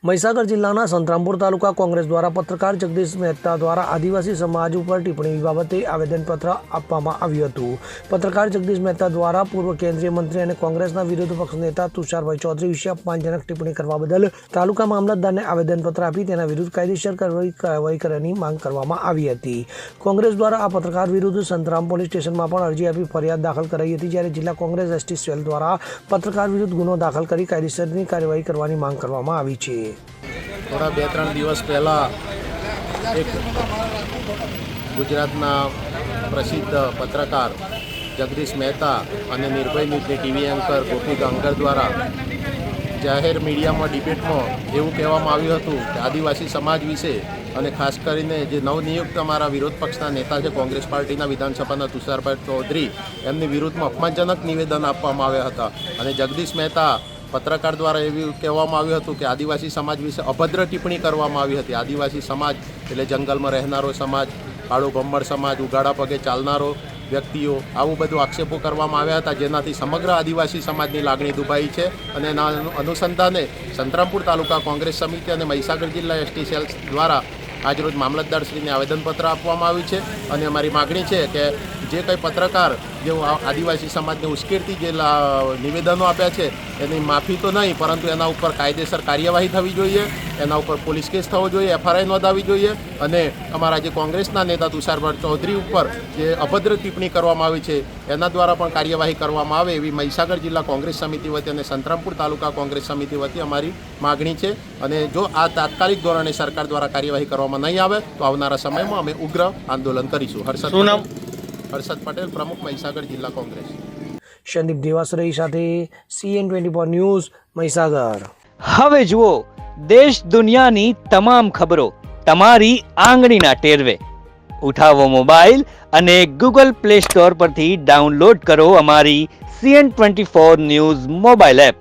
મહીસાગર જિલ્લાના સંતરામપુર તાલુકા કોંગ્રેસ દ્વારા પત્રકાર જગદીશ મહેતા દ્વારા આદિવાસી સમાજ ઉપર ટિપ્પણી બાબતે આવેદનપત્ર આપવામાં આવ્યું હતું। પત્રકાર જગદીશ મહેતા દ્વારા પૂર્વ કેન્દ્રીય મંત્રી અને કોંગ્રેસના વિરોધ પક્ષ નેતા તુષારભાઈ ચૌધરી વિશે અપમાનજનક ટિપ્પણી કરવા બદલ તાલુકા મામલતદારને આવેદનપત્ર આપી તેના વિરુદ્ધ કાયદેસર કાર્યવાહી કરવાની માંગ કરવામાં આવી હતી। કોંગ્રેસ દ્વારા આ પત્રકાર વિરુદ્ધ સંતરામ પોલીસ સ્ટેશનમાં પણ અરજી આપી ફરિયાદ દાખલ કરાઈ હતી, જ્યારે જિલ્લા કોંગ્રેસ એસટી સેલ દ્વારા પત્રકાર વિરુદ્ધ ગુનો દાખલ કરી કાયદેસરની કાર્યવાહી કરવાની માંગ કરવામાં આવી છે। થોડા 2-3 દિવસ પહેલાં એક ગુજરાતના પ્રસિદ્ધ પત્રકાર જગદીશ મહેતા અને નિર્ભય ન્યૂઝની ટીવી એન્કર ગોપી ગાંગર દ્વારા જાહેર મીડિયામાં ડિબેટમાં એવું કહેવામાં આવ્યું હતું કે આદિવાસી સમાજ વિશે અને ખાસ કરીને જે નવનિયુક્ત અમારા વિરોધ પક્ષના નેતા છે કોંગ્રેસ પાર્ટીના વિધાનસભાના તુષારભાઈ ચૌધરી એમની વિરુદ્ધમાં અપમાનજનક નિવેદન આપવામાં આવ્યા હતા અને જગદીશ મહેતા પત્રકાર દ્વારા એવું કહેવામાં આવ્યું હતું કે આદિવાસી સમાજ વિશે અભદ્ર ટિપ્પણી કરવામાં આવી હતી। આદિવાસી સમાજ એટલે જંગલમાં રહેનારો સમાજ, કાળો ભમ્મર સમાજ, ઉગાડા પગે ચાલનારો વ્યક્તિઓ, આવું બધું આક્ષેપો કરવામાં આવ્યા હતા, જેનાથી સમગ્ર આદિવાસી સમાજની લાગણી દુભાઈ છે અને એના અનુસંધાને સંતરામપુર તાલુકા કોંગ્રેસ સમિતિ અને મહીસાગર જિલ્લા એસટી સેલ દ્વારા આજરોજ મામલતદારશ્રીને આવેદનપત્ર આપવામાં આવ્યું છે અને અમારી માગણી છે કે જે કંઈ પત્રકાર જેઓ આદિવાસી સમાજને ઉશ્કેરતી જે નિવેદનો આપ્યા છે એની માફી તો નહીં, પરંતુ એના ઉપર કાયદેસર કાર્યવાહી થવી જોઈએ, એના ઉપર પોલીસ કેસ થવો જોઈએ, FRI નોંધાવી જોઈએ અને અમારા જે કોંગ્રેસના નેતા તુષારભાઈ ચૌધરી ઉપર જે અભદ્ર ટિપ્પણી કરવામાં આવી છે એના દ્વારા પણ કાર્યવાહી કરવામાં આવે એવી મહીસાગર જિલ્લા કોંગ્રેસ સમિતિ વતી અને સંતરામપુર તાલુકા કોંગ્રેસ સમિતિ વતી અમારી માગણી છે। અને જો આ તાત્કાલિક ધોરણે સરકાર દ્વારા કાર્યવાહી કરવામાં નહીં આવે તો આવનારા સમયમાં અમે ઉગ્ર આંદોલન કરીશું। હર્ષદ પટેલ, પ્રમુખ મહીસાગર જિલ્લા કોંગ્રેસ। સંદીપ દેવાસરી સાથે CN24 ન્યૂઝ મહીસાગર। હવે જુઓ દેશ દુનિયાની તમામ ખબરો તમારી આંગળીના ટેરવે। ઉઠાવો મોબાઈલ અને Google Play Store પરથી ડાઉનલોડ કરો અમારી CN24 ન્યૂઝ મોબાઈલ એપ।